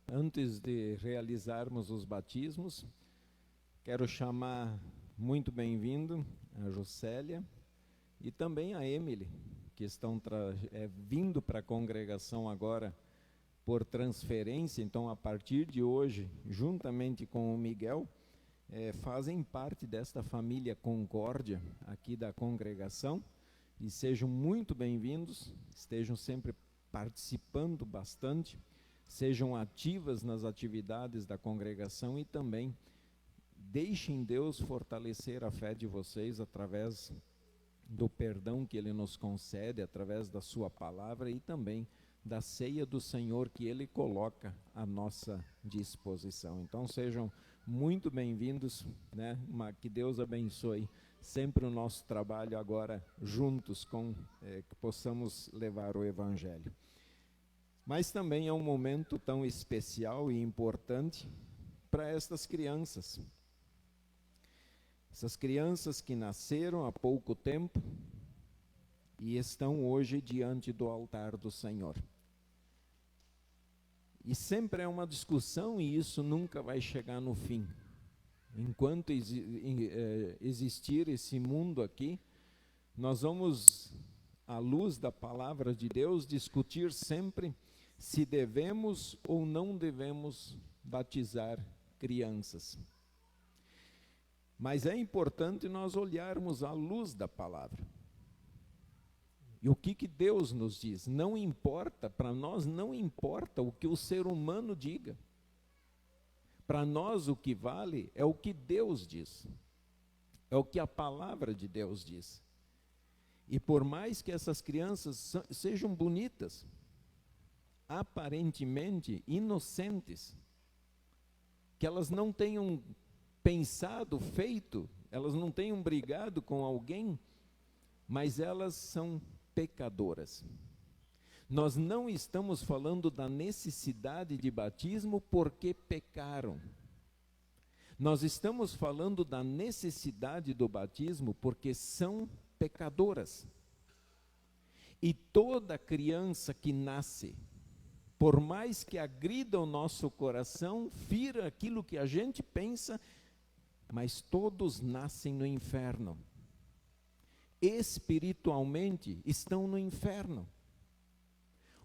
Antes de realizarmos os batismos, quero chamar muito bem-vindo a Juscelia e também a Emily, que estão vindo para a congregação agora por transferência. Então, a partir de hoje, juntamente com o Miguel, fazem parte desta família Concórdia aqui da congregação, e sejam muito bem-vindos, estejam sempre participando bastante, sejam ativas nas atividades da congregação e também deixem Deus fortalecer a fé de vocês através do perdão que Ele nos concede, através da sua palavra e também da ceia do Senhor que Ele coloca à nossa disposição. Então sejam muito bem-vindos, né? Que Deus abençoe sempre o nosso trabalho agora juntos, que possamos levar o Evangelho. Mas também é um momento tão especial e importante para estas crianças. Essas crianças que nasceram há pouco tempo e estão hoje diante do altar do Senhor. E sempre é uma discussão e isso nunca vai chegar no fim. Enquanto existir esse mundo aqui, nós vamos, à luz da palavra de Deus, discutir sempre se devemos ou não devemos batizar crianças. Mas é importante nós olharmos à luz da palavra. E o que Deus nos diz? Não importa, para nós não importa o que o ser humano diga. Para nós o que vale é o que Deus diz. É o que a palavra de Deus diz. E por mais que essas crianças sejam bonitas, aparentemente inocentes, que elas não tenham pensado, feito, elas não tenham brigado com alguém, mas elas são pecadoras. Nós não estamos falando da necessidade de batismo porque pecaram. Nós estamos falando da necessidade do batismo porque são pecadoras. E toda criança que nasce, por mais que agrida o nosso coração, fira aquilo que a gente pensa, mas todos nascem no inferno. Espiritualmente estão no inferno.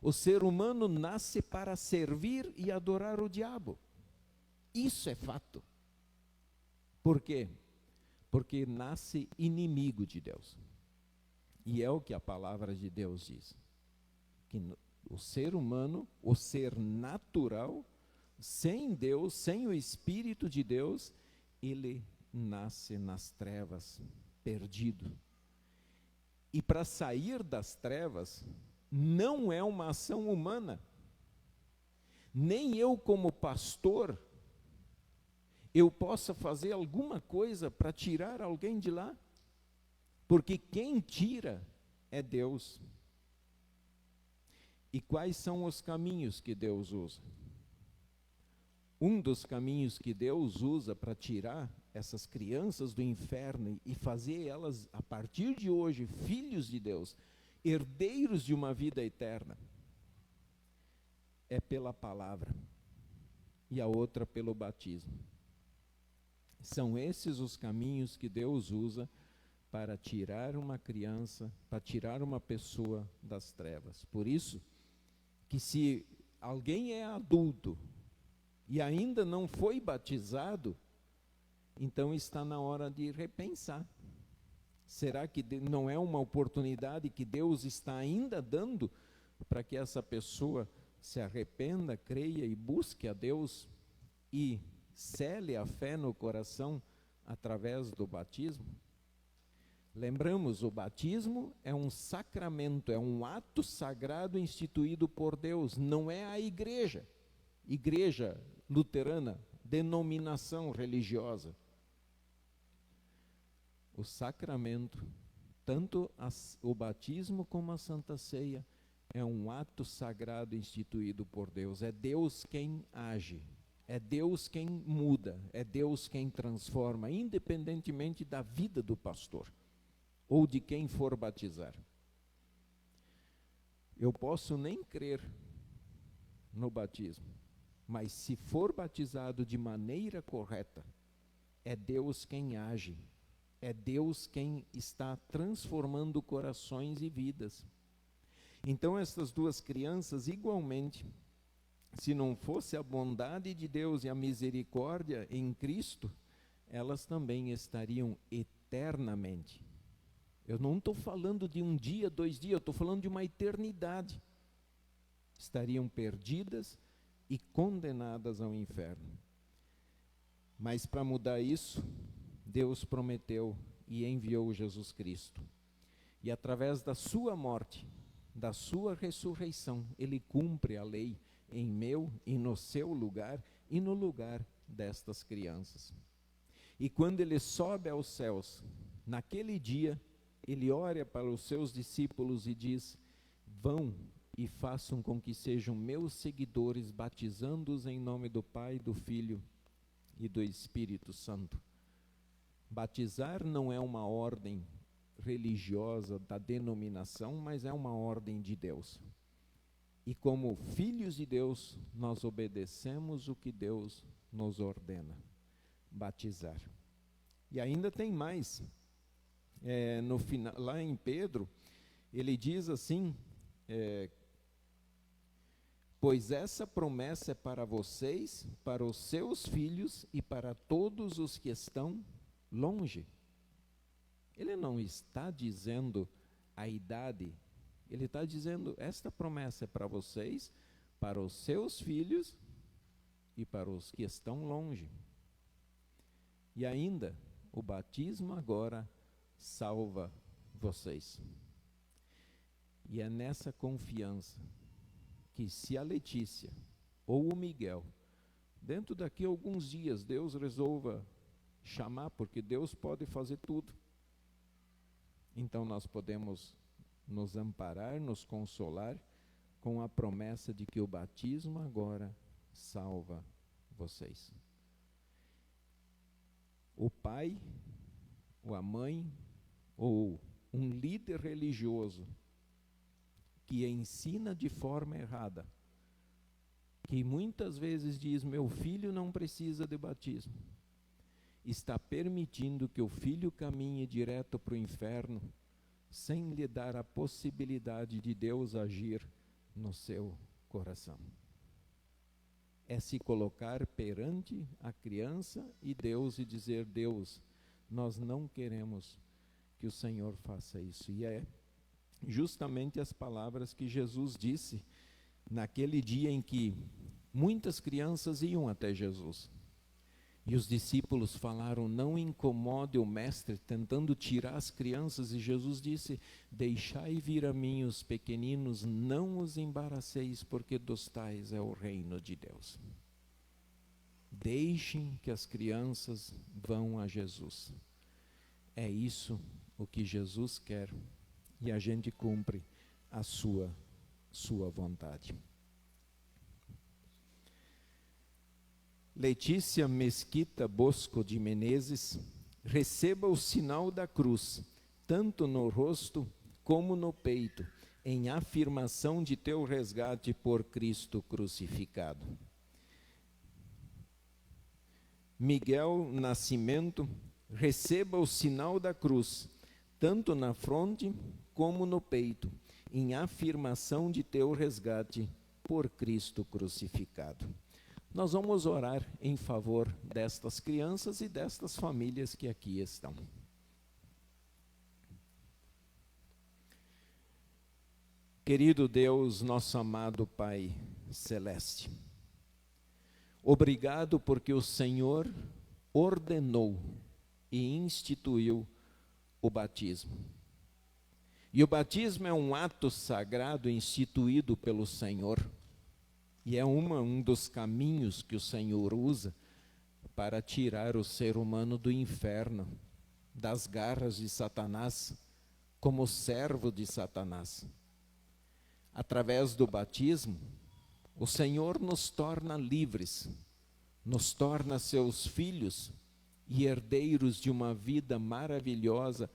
O ser humano nasce para servir e adorar o diabo. Isso é fato. Por quê? Porque nasce inimigo de Deus. E é o que a palavra de Deus diz. Que o ser humano, o ser natural, sem Deus, sem o Espírito de Deus, ele nasce nas trevas, perdido. E para sair das trevas, não é uma ação humana. Nem eu, como pastor, eu possa fazer alguma coisa para tirar alguém de lá. Porque quem tira é Deus. E quais são os caminhos que Deus usa? Um dos caminhos que Deus usa para tirar essas crianças do inferno e fazer elas, a partir de hoje, filhos de Deus, herdeiros de uma vida eterna, é pela palavra, e a outra pelo batismo. São esses os caminhos que Deus usa para tirar uma criança, para tirar uma pessoa das trevas. Por isso, que se alguém é adulto e ainda não foi batizado, então está na hora de repensar. Será que não é uma oportunidade que Deus está ainda dando para que essa pessoa se arrependa, creia e busque a Deus e cele a fé no coração através do batismo? Lembramos, o batismo é um sacramento, é um ato sagrado instituído por Deus, não é a igreja luterana, denominação religiosa. O sacramento, tanto o batismo como a Santa Ceia, é um ato sagrado instituído por Deus. É Deus quem age, é Deus quem muda, é Deus quem transforma, independentemente da vida do pastor ou de quem for batizar. Eu posso nem crer no batismo. Mas se for batizado de maneira correta, é Deus quem age. É Deus quem está transformando corações e vidas. Então essas duas crianças, igualmente, se não fosse a bondade de Deus e a misericórdia em Cristo, elas também estariam eternamente. Eu não estou falando de um dia, 2 dias, eu estou falando de uma eternidade. Estariam perdidas e condenadas ao inferno. Mas para mudar isso, Deus prometeu e enviou Jesus Cristo. E através da sua morte, da sua ressurreição, Ele cumpre a lei em meu e no seu lugar e no lugar destas crianças. E quando Ele sobe aos céus, naquele dia, Ele olha para os seus discípulos e diz: vão e façam com que sejam meus seguidores, batizando-os em nome do Pai, do Filho e do Espírito Santo. Batizar não é uma ordem religiosa da denominação, mas é uma ordem de Deus. E como filhos de Deus, nós obedecemos o que Deus nos ordena: batizar. E ainda tem mais. No final, lá em Pedro, ele diz assim: pois essa promessa é para vocês, para os seus filhos e para todos os que estão longe. Ele não está dizendo a idade, ele está dizendo: esta promessa é para vocês, para os seus filhos e para os que estão longe. E ainda, o batismo agora salva vocês. E é nessa confiança que, se a Letícia ou o Miguel, dentro daqui a alguns dias, Deus resolva chamar, porque Deus pode fazer tudo, então nós podemos nos amparar, nos consolar com a promessa de que o batismo agora salva vocês. O pai, ou a mãe, ou um líder religioso que ensina de forma errada, que muitas vezes diz: meu filho não precisa de batismo, está permitindo que o filho caminhe direto para o inferno, sem lhe dar a possibilidade de Deus agir no seu coração. É se colocar perante a criança e Deus e dizer: Deus, nós não queremos que o Senhor faça isso. E é justamente as palavras que Jesus disse naquele dia em que muitas crianças iam até Jesus. E os discípulos falaram: não incomode o mestre, tentando tirar as crianças. E Jesus disse: deixai vir a mim os pequeninos, não os embaraceis, porque dos tais é o reino de Deus. Deixem que as crianças vão a Jesus. É isso o que Jesus quer, e a gente cumpre a sua vontade. Letícia Mesquita Bosco de Menezes, receba o sinal da cruz, tanto no rosto como no peito, em afirmação de teu resgate por Cristo crucificado. Miguel Nascimento, receba o sinal da cruz, tanto na fronte como no peito, em afirmação de teu resgate por Cristo crucificado. Nós vamos orar em favor destas crianças e destas famílias que aqui estão. Querido Deus, nosso amado Pai Celeste, obrigado porque o Senhor ordenou e instituiu o batismo. E o batismo é um ato sagrado instituído pelo Senhor. E é um dos caminhos que o Senhor usa para tirar o ser humano do inferno, das garras de Satanás, como servo de Satanás. Através do batismo, o Senhor nos torna livres, nos torna seus filhos e herdeiros de uma vida maravilhosa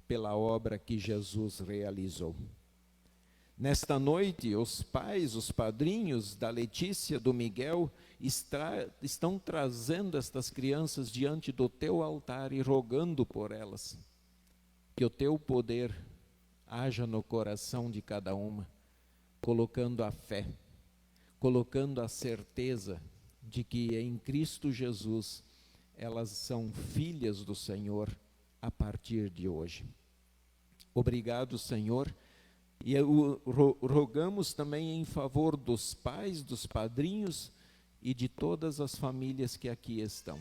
pela obra que Jesus realizou. Nesta noite, os pais, os padrinhos da Letícia, do Miguel, estão trazendo estas crianças diante do teu altar e rogando por elas. Que o teu poder haja no coração de cada uma, colocando a fé, colocando a certeza de que em Cristo Jesus elas são filhas do Senhor a partir de hoje. Obrigado, Senhor. E rogamos também em favor dos pais, dos padrinhos e de todas as famílias que aqui estão.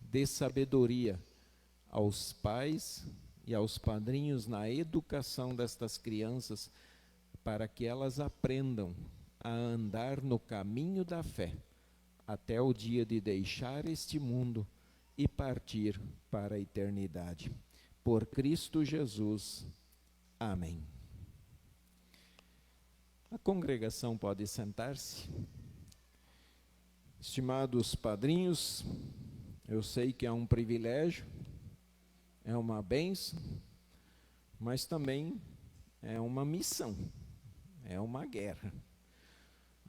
Dê sabedoria aos pais e aos padrinhos na educação destas crianças, para que elas aprendam a andar no caminho da fé, até o dia de deixar este mundo e partir para a eternidade. Por Cristo Jesus. Amém. A congregação pode sentar-se. Estimados padrinhos, eu sei que é um privilégio, é uma bênção, mas também é uma missão, é uma guerra.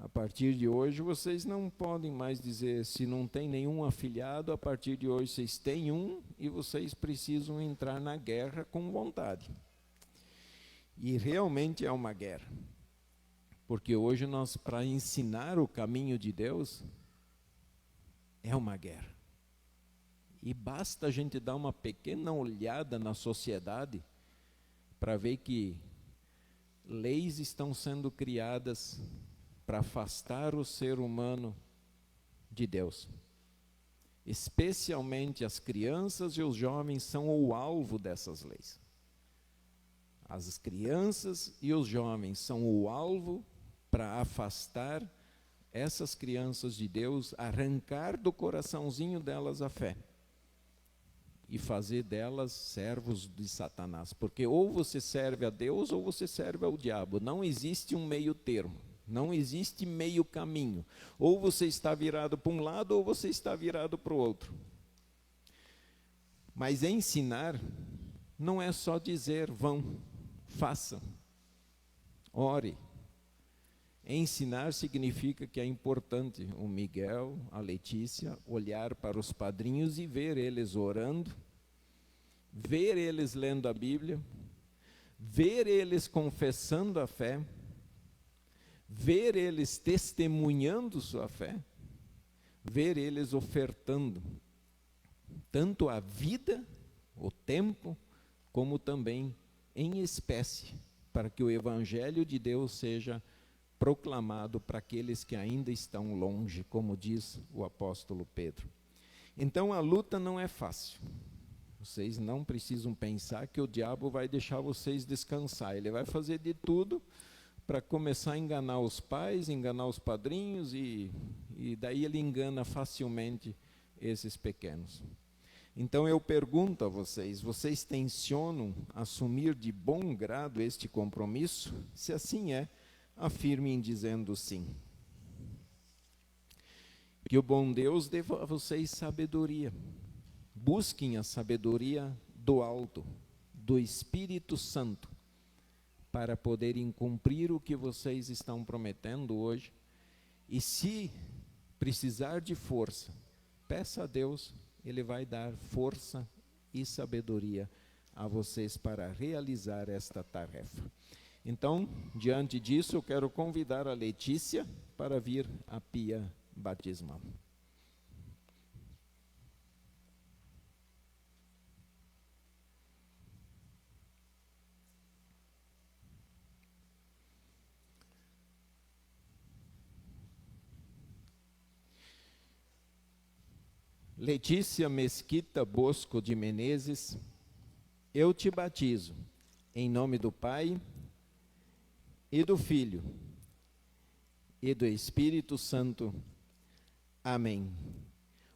A partir de hoje, vocês não podem mais dizer, se não tem nenhum afilhado, a partir de hoje vocês têm um e vocês precisam entrar na guerra com vontade. E realmente é uma guerra. Porque hoje nós, para ensinar o caminho de Deus, é uma guerra. E basta a gente dar uma pequena olhada na sociedade para ver que leis estão sendo criadas para afastar o ser humano de Deus. Especialmente as crianças e os jovens são o alvo dessas leis. As crianças e os jovens são o alvo para afastar essas crianças de Deus, arrancar do coraçãozinho delas a fé e fazer delas servos de Satanás. Porque ou você serve a Deus ou você serve ao diabo. Não existe um meio termo. Não existe meio caminho. Ou você está virado para um lado ou você está virado para o outro. Mas ensinar não é só dizer vão, façam, ore. Ensinar significa que é importante o Miguel, a Letícia, olhar para os padrinhos e ver eles orando, ver eles lendo a Bíblia, ver eles confessando a fé, ver eles testemunhando sua fé, ver eles ofertando tanto a vida, o tempo, como também em espécie, para que o Evangelho de Deus seja proclamado para aqueles que ainda estão longe, como diz o apóstolo Pedro. Então a luta não é fácil. Vocês não precisam pensar que o diabo vai deixar vocês descansar. Ele vai fazer de tudo para começar a enganar os pais, enganar os padrinhos, e daí ele engana facilmente esses pequenos. Então eu pergunto a vocês, vocês tencionam assumir de bom grado este compromisso? Se assim é, afirmem dizendo sim. Que o bom Deus dê a vocês sabedoria. Busquem a sabedoria do alto, do Espírito Santo, para poderem cumprir o que vocês estão prometendo hoje. E se precisar de força, peça a Deus, Ele vai dar força e sabedoria a vocês para realizar esta tarefa. Então, diante disso, eu quero convidar a Letícia para vir à pia batismal. Letícia Mesquita Bosco de Menezes, eu te batizo em nome do Pai e do Filho e do Espírito Santo. Amém.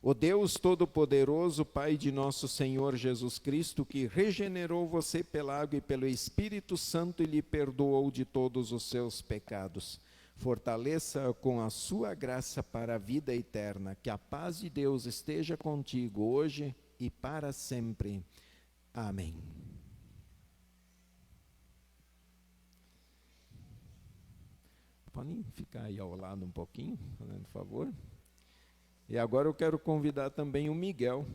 O Deus Todo-Poderoso, Pai de nosso Senhor Jesus Cristo, que regenerou você pela água e pelo Espírito Santo e lhe perdoou de todos os seus pecados, fortaleça com a sua graça para a vida eterna. Que a paz de Deus esteja contigo hoje e para sempre. Amém. Podem ficar aí ao lado um pouquinho, fazendo favor. E agora eu quero convidar também o Miguel,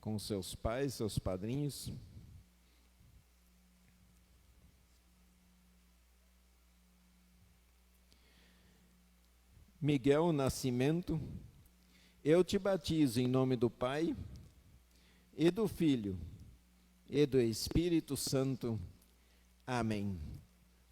com seus pais, seus padrinhos. Miguel Nascimento, eu te batizo em nome do Pai, e do Filho, e do Espírito Santo. Amém.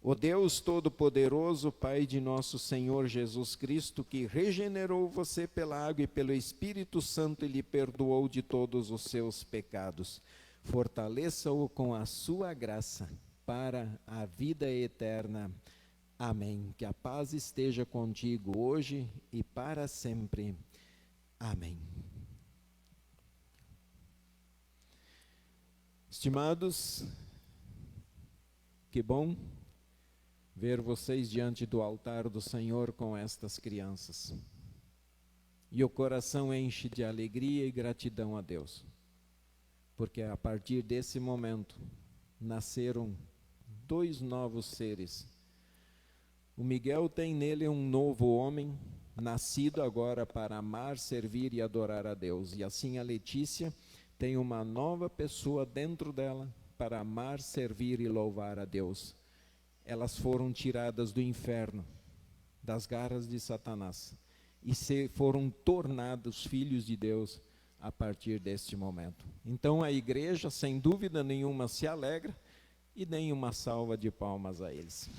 O Deus Todo-Poderoso, Pai de nosso Senhor Jesus Cristo, que regenerou você pela água e pelo Espírito Santo e lhe perdoou de todos os seus pecados, fortaleça-o com a sua graça para a vida eterna. Amém. Que a paz esteja contigo hoje e para sempre. Amém. Estimados, que bom ver vocês diante do altar do Senhor com estas crianças. E o coração enche de alegria e gratidão a Deus, porque a partir desse momento nasceram 2 novos seres. O Miguel tem nele um novo homem, nascido agora para amar, servir e adorar a Deus. E assim a Letícia tem uma nova pessoa dentro dela para amar, servir e louvar a Deus. Elas foram tiradas do inferno, das garras de Satanás, e foram tornados filhos de Deus a partir deste momento. Então a igreja, sem dúvida nenhuma, se alegra, e deem uma salva de palmas a eles.